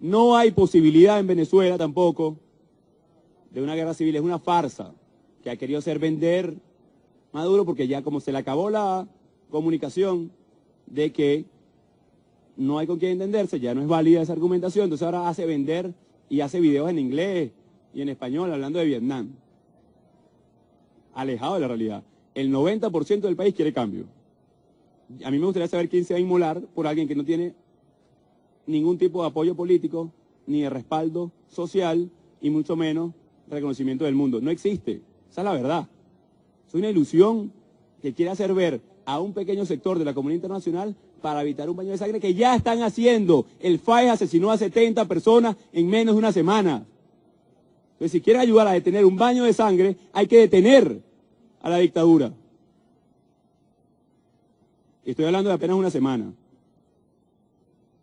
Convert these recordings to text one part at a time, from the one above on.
No hay posibilidad en Venezuela tampoco de una guerra civil. Es una farsa que ha querido hacer vender Maduro, porque ya como se le acabó la comunicación de que no hay con quién entenderse, ya no es válida esa argumentación, entonces ahora hace vender y hace videos en inglés y en español hablando de Vietnam. Alejado de la realidad. El 90% del país quiere cambio. A mí me gustaría saber quién se va a inmolar por alguien que no tiene ningún tipo de apoyo político, ni de respaldo social, y mucho menos reconocimiento del mundo. No existe. Esa es la verdad. Es una ilusión que quiere hacer ver a un pequeño sector de la comunidad internacional para evitar un baño de sangre que ya están haciendo. El FAES asesinó a 70 personas en menos de una semana. Entonces, si quieren ayudar a detener un baño de sangre, hay que detener a la dictadura. Y estoy hablando de apenas una semana.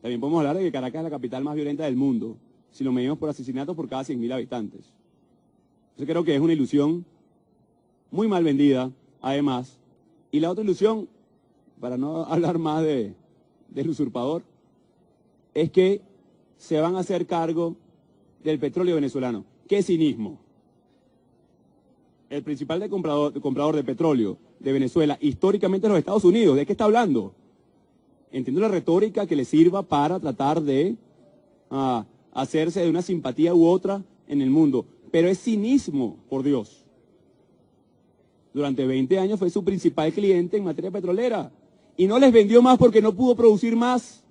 También podemos hablar de que Caracas es la capital más violenta del mundo, si lo medimos por asesinatos por cada 100.000 habitantes. Yo creo que es una ilusión muy mal vendida, además. Y la otra ilusión, para no hablar más del usurpador, es que se van a hacer cargo del petróleo venezolano. ¡Qué cinismo! El principal comprador de petróleo de Venezuela, históricamente, es los Estados Unidos. ¿De qué está hablando? Entiendo la retórica que le sirva para tratar de hacerse de una simpatía u otra en el mundo. Pero es cinismo, por Dios. Durante 20 años fue su principal cliente en materia petrolera. Y no les vendió más porque no pudo producir más.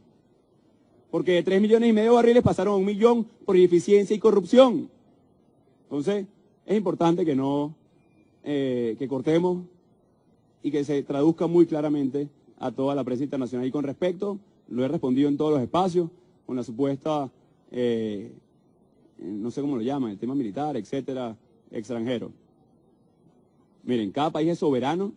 Porque de 3,5 millones de barriles pasaron a 1 millón por ineficiencia y corrupción. Entonces, es importante que que cortemos y que se traduzca muy claramente a toda la prensa internacional. Y con respecto, lo he respondido en todos los espacios, con la supuesta, no sé cómo lo llaman, el tema militar, etcétera, extranjero. Miren, cada país es soberano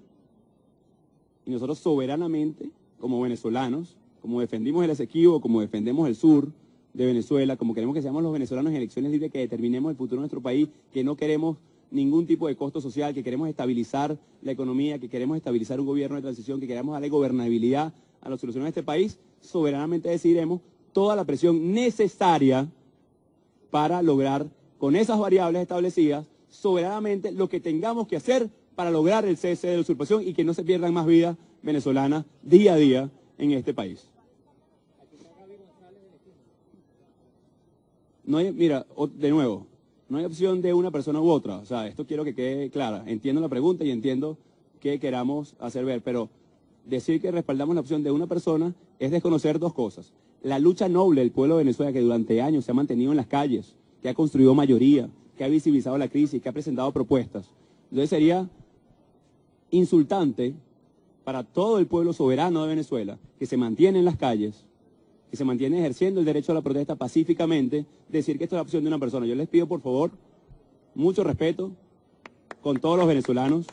y nosotros soberanamente, como venezolanos, como defendimos el Esequibo, como defendemos el sur de Venezuela, como queremos que seamos los venezolanos en elecciones libres, que determinemos el futuro de nuestro país, que no queremos ningún tipo de costo social, que queremos estabilizar la economía, que queremos estabilizar un gobierno de transición, que queremos darle gobernabilidad a la solución de este país, soberanamente decidiremos toda la presión necesaria para lograr, con esas variables establecidas, soberanamente lo que tengamos que hacer para lograr el cese de la usurpación y que no se pierdan más vidas venezolanas día a día en este país. No hay, mira, de nuevo, no hay opción de una persona u otra. O sea, esto quiero que quede clara. Entiendo la pregunta y entiendo que queramos hacer ver, pero decir que respaldamos la opción de una persona es desconocer dos cosas. La lucha noble del pueblo de Venezuela, que durante años se ha mantenido en las calles, que ha construido mayoría, que ha visibilizado la crisis, que ha presentado propuestas. Entonces sería insultante para todo el pueblo soberano de Venezuela, que se mantiene en las calles, que se mantiene ejerciendo el derecho a la protesta pacíficamente, decir que esto es la opción de una persona. Yo les pido, por favor, mucho respeto con todos los venezolanos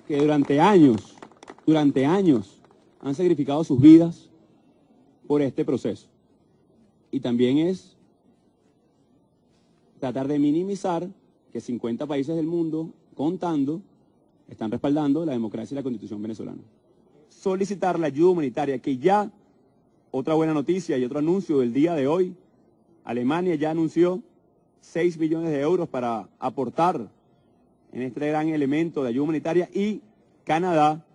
que durante años han sacrificado sus vidas por este proceso. Y también es tratar de minimizar que 50 países del mundo, contando, están respaldando la democracia y la Constitución venezolana. Solicitar la ayuda humanitaria, que ya, otra buena noticia y otro anuncio del día de hoy, Alemania ya anunció 6 millones de euros para aportar en este gran elemento de ayuda humanitaria, y Canadá,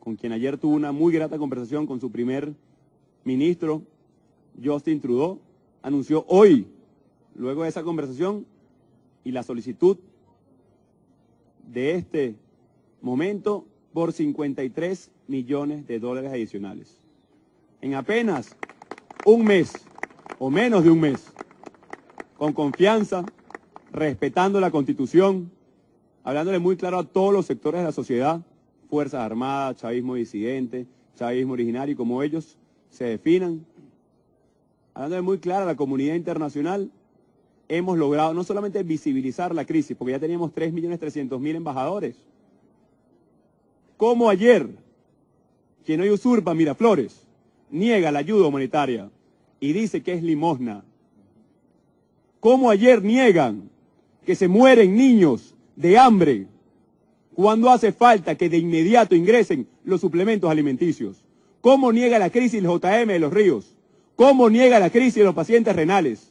con quien ayer tuvo una muy grata conversación con su primer ministro, Justin Trudeau, anunció hoy, luego de esa conversación y la solicitud de este momento, por 53 millones de dólares adicionales. En apenas un mes, o menos de un mes, con confianza, respetando la Constitución, hablándole muy claro a todos los sectores de la sociedad, Fuerzas Armadas, chavismo disidente, chavismo originario, como ellos se definan, hablándole muy claro a la comunidad internacional, hemos logrado no solamente visibilizar la crisis, porque ya teníamos 3.300.000 embajadores, como ayer, quien hoy usurpa Miraflores, niega la ayuda humanitaria y dice que es limosna. Como ayer niegan que se mueren niños de hambre cuando hace falta que de inmediato ingresen los suplementos alimenticios. Cómo niega la crisis el JM de Los Ríos. ¿Cómo niega la crisis de los pacientes renales?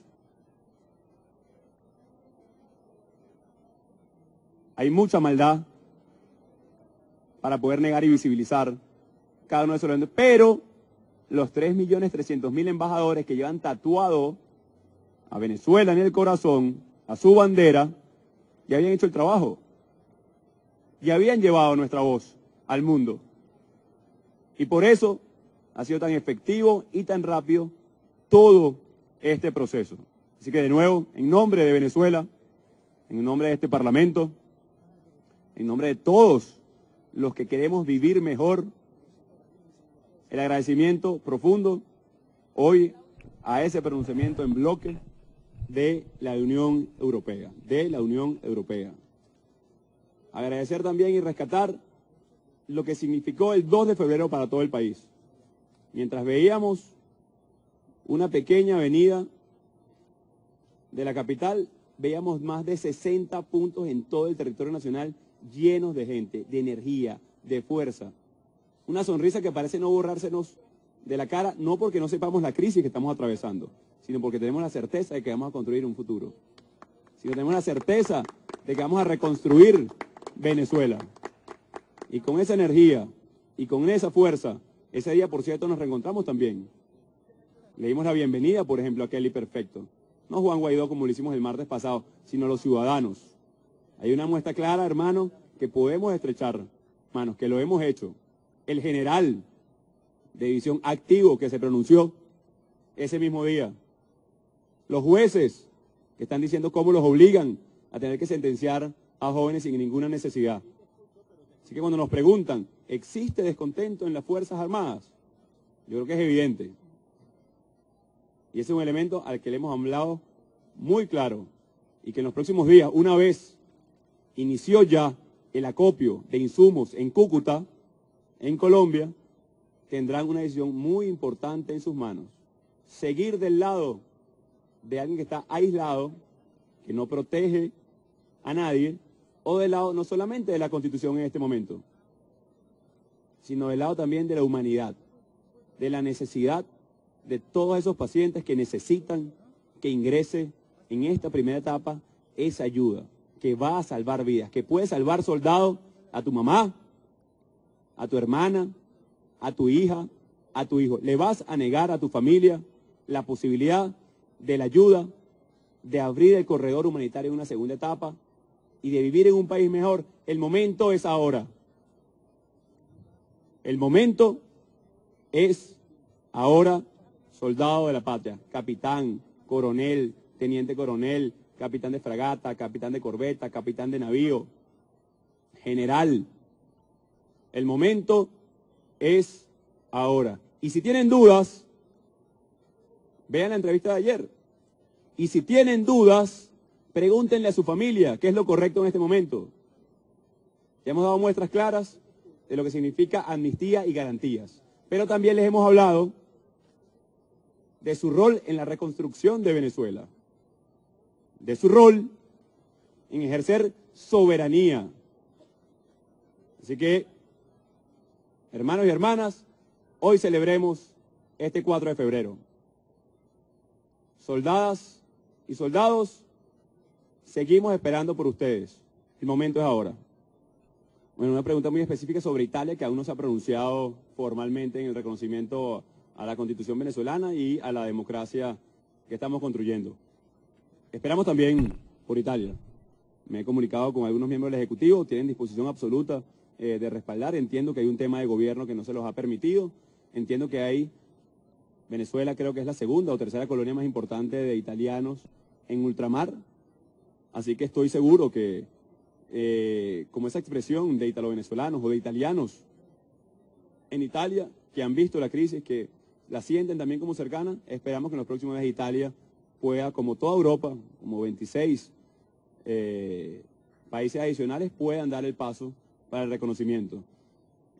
Hay mucha maldad para poder negar y visibilizar cada uno de esos elementos, pero los 3.300.000 embajadores que llevan tatuado a Venezuela en el corazón, a su bandera, ya habían hecho el trabajo, ya habían llevado nuestra voz al mundo. Y por eso ha sido tan efectivo y tan rápido todo este proceso. Así que de nuevo, en nombre de Venezuela, en nombre de este Parlamento, en nombre de todos los que queremos vivir mejor, el agradecimiento profundo hoy a ese pronunciamiento en bloque de la Unión Europea, Agradecer también y rescatar lo que significó el 2 de febrero para todo el país. Mientras veíamos una pequeña avenida de la capital, veíamos más de 60 puntos en todo el territorio nacional llenos de gente, de energía, de fuerza. Una sonrisa que parece no borrársenos de la cara, no porque no sepamos la crisis que estamos atravesando, sino porque tenemos la certeza de que vamos a construir un futuro. Sino tenemos la certeza de que vamos a reconstruir Venezuela. Y con esa energía y con esa fuerza, ese día, por cierto, nos reencontramos también. Le dimos la bienvenida, por ejemplo, a Kelly Perfecto. No Juan Guaidó como lo hicimos el martes pasado, sino los ciudadanos. Hay una muestra clara, hermano, que podemos estrechar manos, que lo hemos hecho. El general de división activo que se pronunció ese mismo día. Los jueces que están diciendo cómo los obligan a tener que sentenciar a jóvenes sin ninguna necesidad. Así que cuando nos preguntan, ¿existe descontento en las Fuerzas Armadas? Yo creo que es evidente. Y ese es un elemento al que le hemos hablado muy claro. Y que en los próximos días, una vez inició ya el acopio de insumos en Cúcuta, en Colombia, tendrán una decisión muy importante en sus manos. Seguir del lado de alguien que está aislado, que no protege a nadie, o del lado no solamente de la Constitución en este momento, sino del lado también de la humanidad, de la necesidad de todos esos pacientes que necesitan que ingrese en esta primera etapa esa ayuda que va a salvar vidas, que puede salvar, soldado, a tu mamá, a tu hermana, a tu hija, a tu hijo. Le vas a negar a tu familia la posibilidad de la ayuda, de abrir el corredor humanitario en una segunda etapa y de vivir en un país mejor. El momento es ahora. El momento es ahora, soldado de la patria, capitán, coronel, teniente coronel, capitán de fragata, capitán de corbeta, capitán de navío, general. El momento es ahora. Y si tienen dudas, vean la entrevista de ayer. Y si tienen dudas, pregúntenle a su familia qué es lo correcto en este momento. Ya hemos dado muestras claras de lo que significa amnistía y garantías. Pero también les hemos hablado de su rol en la reconstrucción de Venezuela, de su rol en ejercer soberanía. Así que, hermanos y hermanas, hoy celebremos este 4 de febrero. Soldadas y soldados, seguimos esperando por ustedes. El momento es ahora. Bueno, una pregunta muy específica sobre Italia, que aún no se ha pronunciado formalmente en el reconocimiento a la Constitución venezolana y a la democracia que estamos construyendo. Esperamos también por Italia. Me he comunicado con algunos miembros del Ejecutivo, tienen disposición absoluta de respaldar. Entiendo que hay un tema de gobierno que no se los ha permitido. Entiendo que hay, Venezuela creo que es la segunda o tercera colonia más importante de italianos en ultramar. Así que estoy seguro que, como esa expresión de italo-venezolanos o de italianos en Italia, que han visto la crisis, que la sienten también como cercana, esperamos que en los próximos días Italia pueda, como toda Europa, como 26 países adicionales, puedan dar el paso para el reconocimiento.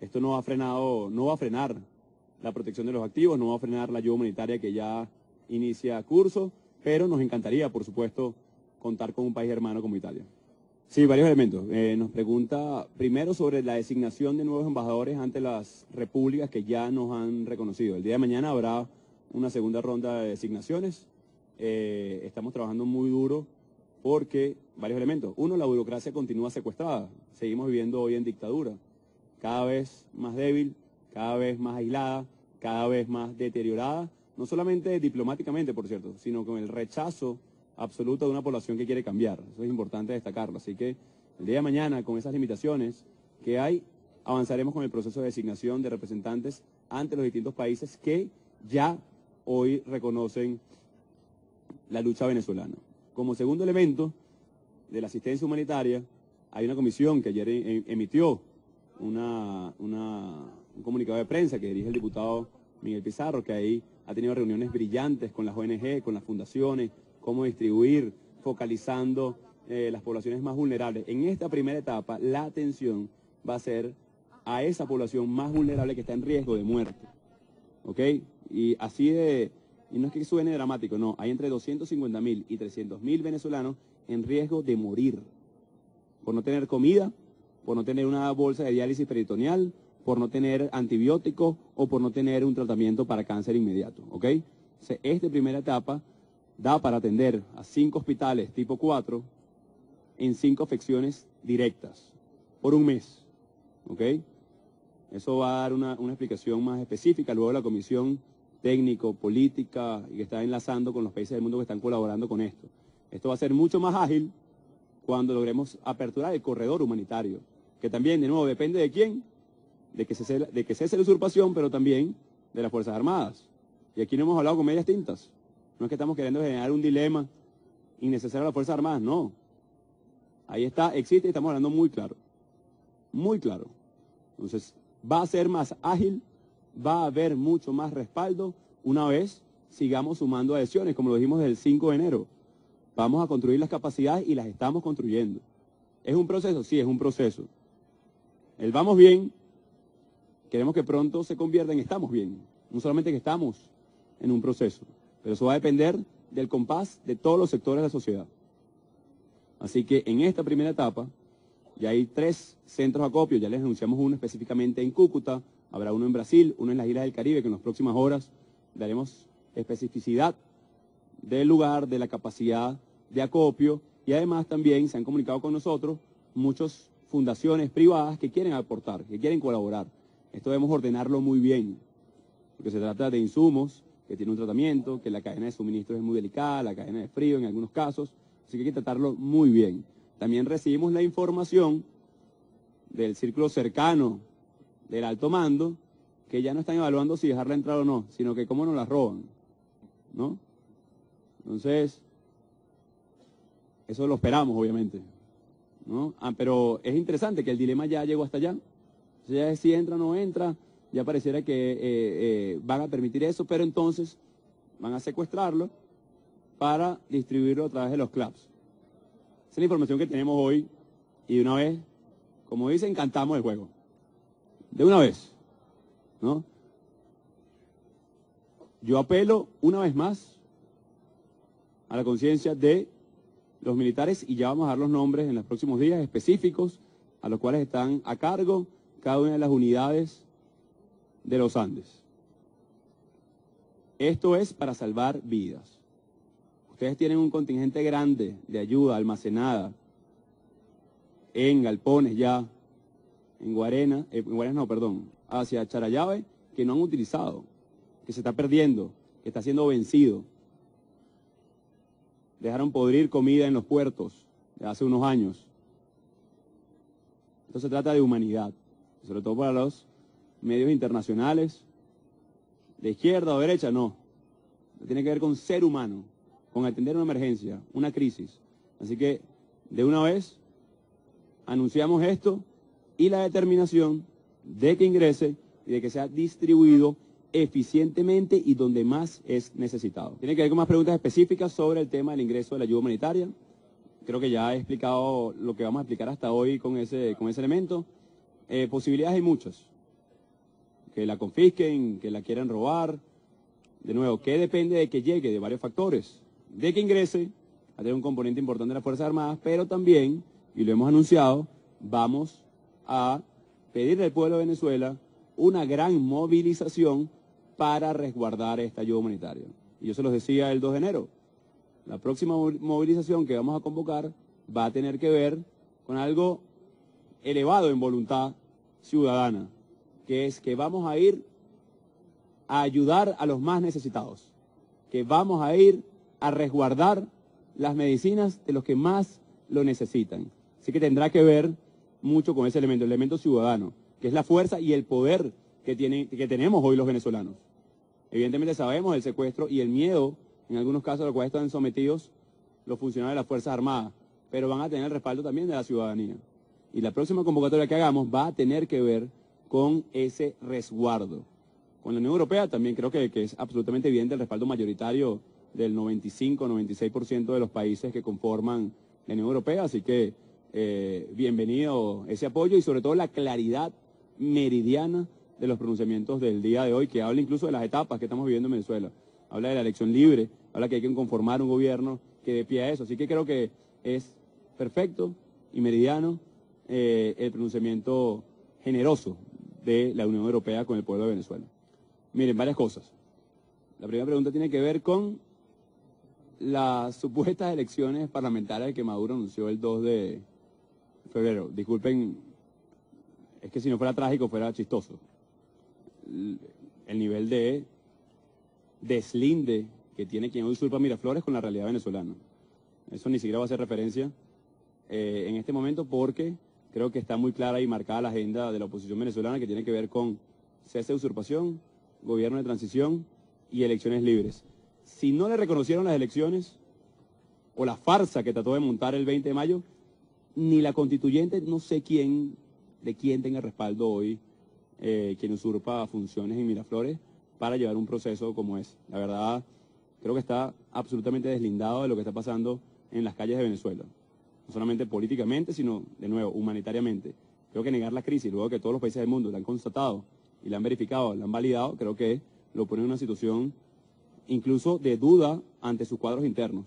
Esto no va a frenar la protección de los activos, no va a frenar la ayuda humanitaria que ya inicia curso, pero nos encantaría, por supuesto, contar con un país hermano como Italia. Sí, varios elementos. Nos pregunta primero sobre la designación de nuevos embajadores ante las repúblicas que ya nos han reconocido. El día de mañana habrá una segunda ronda de designaciones. Estamos trabajando muy duro porque varios elementos. Uno, la burocracia continúa secuestrada. Seguimos viviendo hoy en dictadura, cada vez más débil, cada vez más aislada, cada vez más deteriorada, no solamente diplomáticamente, por cierto, sino con el rechazo absoluto de una población que quiere cambiar. Eso es importante destacarlo. Así que el día de mañana, con esas limitaciones que hay, avanzaremos con el proceso de designación de representantes ante los distintos países que ya hoy reconocen la lucha venezolana. Como segundo elemento de la asistencia humanitaria, hay una comisión que ayer emitió un comunicado de prensa que dirige el diputado Miguel Pizarro, que ahí ha tenido reuniones brillantes con las ONG, con las fundaciones, cómo distribuir, focalizando las poblaciones más vulnerables. En esta primera etapa, la atención va a ser a esa población más vulnerable que está en riesgo de muerte. ¿Ok? Y así y no es que suene dramático, no, hay entre 250.000 y 300.000 venezolanos en riesgo de morir por no tener comida, por no tener una bolsa de diálisis peritoneal, por no tener antibióticos o por no tener un tratamiento para cáncer inmediato, ¿ok? Entonces, esta primera etapa da para atender a 5 hospitales tipo 4 en 5 afecciones directas por un mes, ¿ok? Eso va a dar una explicación más específica. Luego la comisión técnico, política, y que está enlazando con los países del mundo que están colaborando con esto. Esto va a ser mucho más ágil cuando logremos aperturar el corredor humanitario, que también, de nuevo, depende de quién, de que cese la usurpación, pero también de las Fuerzas Armadas. Y aquí no hemos hablado con medias tintas. No es que estamos queriendo generar un dilema innecesario a las Fuerzas Armadas, no. Ahí está, existe y estamos hablando muy claro. Muy claro. Entonces, va a ser más ágil, va a haber mucho más respaldo una vez sigamos sumando adhesiones, como lo dijimos desde el 5 de enero. Vamos a construir las capacidades y las estamos construyendo. ¿Es un proceso? Sí, es un proceso. El vamos bien, queremos que pronto se convierta en estamos bien. No solamente que estamos en un proceso, pero eso va a depender del compás de todos los sectores de la sociedad. Así que en esta primera etapa, ya hay 3 centros de acopio, ya les anunciamos uno específicamente en Cúcuta, habrá uno en Brasil, uno en las Islas del Caribe, que en las próximas horas daremos especificidad del lugar, de la capacidad de acopio, y además también se han comunicado con nosotros muchas fundaciones privadas que quieren aportar, que quieren colaborar. Esto debemos ordenarlo muy bien, porque se trata de insumos que tienen un tratamiento, que la cadena de suministro es muy delicada, la cadena de frío en algunos casos, así que hay que tratarlo muy bien. También recibimos la información del círculo cercano del alto mando, que ya no están evaluando si dejarla entrar o no, sino que cómo nos la roban, ¿no? Entonces, eso lo esperamos, obviamente, ¿no? Pero es interesante que el dilema ya llegó hasta allá. O sea, si entra o no entra, ya pareciera que van a permitir eso, pero entonces van a secuestrarlo para distribuirlo a través de los clubs. Esa es la información que tenemos hoy y de una vez, como dicen, cantamos el juego. De una vez, ¿no? Yo apelo una vez más a la conciencia de los militares y ya vamos a dar los nombres en los próximos días específicos a los cuales están a cargo cada una de las unidades de los Andes. Esto es para salvar vidas. Ustedes tienen un contingente grande de ayuda almacenada en galpones ya, en Guarenas, hacia Charallave, que no han utilizado, que se está perdiendo, que está siendo vencido. Dejaron podrir comida en los puertos de hace unos años. Esto se trata de humanidad, sobre todo para los medios internacionales, de izquierda o derecha, no. Tiene que ver con ser humano, con atender una emergencia, una crisis. Así que, de una vez, anunciamos esto y la determinación de que ingrese y de que sea distribuido eficientemente y donde más es necesitado. Tiene que ver con más preguntas específicas sobre el tema del ingreso de la ayuda humanitaria. Creo que ya he explicado lo que vamos a explicar hasta hoy con ese elemento. Posibilidades hay muchas. Que la confisquen, que la quieran robar. De nuevo, ¿qué depende de que llegue? De varios factores. De que ingrese, va a tener un componente importante de las Fuerzas Armadas, pero también, y lo hemos anunciado, vamos a pedirle al pueblo de Venezuela una gran movilización para resguardar esta ayuda humanitaria. Y yo se los decía el 2 de enero, la próxima movilización que vamos a convocar va a tener que ver con algo elevado en voluntad ciudadana, que es que vamos a ir a ayudar a los más necesitados, que vamos a ir a resguardar las medicinas de los que más lo necesitan. Así que tendrá que ver mucho con ese elemento, el elemento ciudadano, que es la fuerza y el poder que tenemos hoy los venezolanos. Evidentemente sabemos el secuestro y el miedo, en algunos casos a los cuales están sometidos los funcionarios de las Fuerzas Armadas, pero van a tener el respaldo también de la ciudadanía. Y la próxima convocatoria que hagamos va a tener que ver con ese resguardo. Con la Unión Europea también creo que es absolutamente evidente el respaldo mayoritario del 95-96% de los países que conforman la Unión Europea, así que bienvenido ese apoyo y sobre todo la claridad meridiana de los pronunciamientos del día de hoy, que habla incluso de las etapas que estamos viviendo en Venezuela. Habla de la elección libre, habla que hay que conformar un gobierno que dé pie a eso. Así que creo que es perfecto y meridiano el pronunciamiento generoso de la Unión Europea con el pueblo de Venezuela. Miren, varias cosas. La primera pregunta tiene que ver con las supuestas elecciones parlamentarias que Maduro anunció el 2 de febrero. Disculpen, es que si no fuera trágico fuera chistoso. El nivel de deslinde que tiene quien usurpa Miraflores con la realidad venezolana. Eso ni siquiera va a hacer referencia en este momento porque creo que está muy clara y marcada la agenda de la oposición venezolana que tiene que ver con cese de usurpación, gobierno de transición y elecciones libres. Si no le reconocieron las elecciones o la farsa que trató de montar el 20 de mayo, ni la constituyente, no sé de quién tenga respaldo hoy, quien usurpa funciones en Miraflores para llevar un proceso como ese. La verdad, creo que está absolutamente deslindado de lo que está pasando en las calles de Venezuela. No solamente políticamente, sino, de nuevo, humanitariamente. Creo que negar la crisis, luego que todos los países del mundo la han constatado y la han verificado, la han validado, creo que lo pone en una situación incluso de duda ante sus cuadros internos.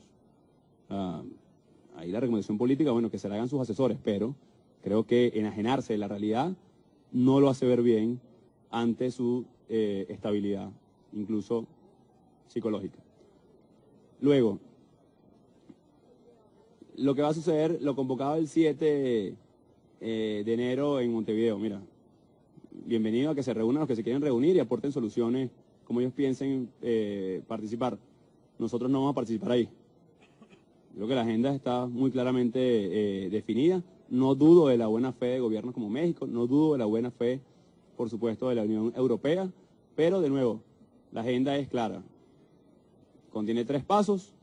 Ahí la recomendación política, bueno, que se la hagan sus asesores, pero creo que enajenarse de la realidad no lo hace ver bien ante su estabilidad, incluso psicológica. Luego, lo que va a suceder, lo convocado el 7 de enero en Montevideo, mira, bienvenido a que se reúnan los que se quieren reunir y aporten soluciones como ellos piensen participar. Nosotros no vamos a participar ahí. Creo que la agenda está muy claramente definida. No dudo de la buena fe de gobiernos como México, no dudo de la buena fe, por supuesto, de la Unión Europea, pero de nuevo, la agenda es clara. Contiene 3 pasos,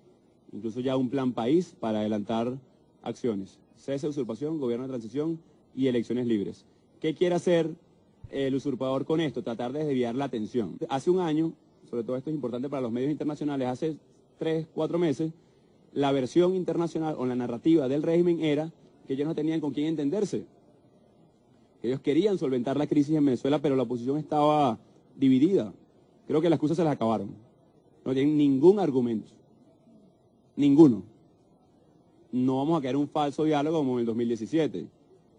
incluso ya un plan país para adelantar acciones. Cese de usurpación, gobierno de transición y elecciones libres. ¿Qué quiere hacer el usurpador con esto? Tratar de desviar la atención. Hace un año, sobre todo esto es importante para los medios internacionales, hace 3, 4 meses, la versión internacional o la narrativa del régimen era que ellos no tenían con quién entenderse. Que ellos querían solventar la crisis en Venezuela, pero la oposición estaba dividida. Creo que las excusas se las acabaron. No tienen ningún argumento. Ninguno. No vamos a caer en un falso diálogo como en el 2017,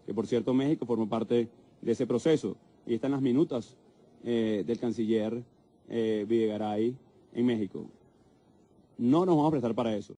que por cierto México formó parte de ese proceso. Y están las minutas del canciller Videgaray en México. No nos vamos a prestar para eso.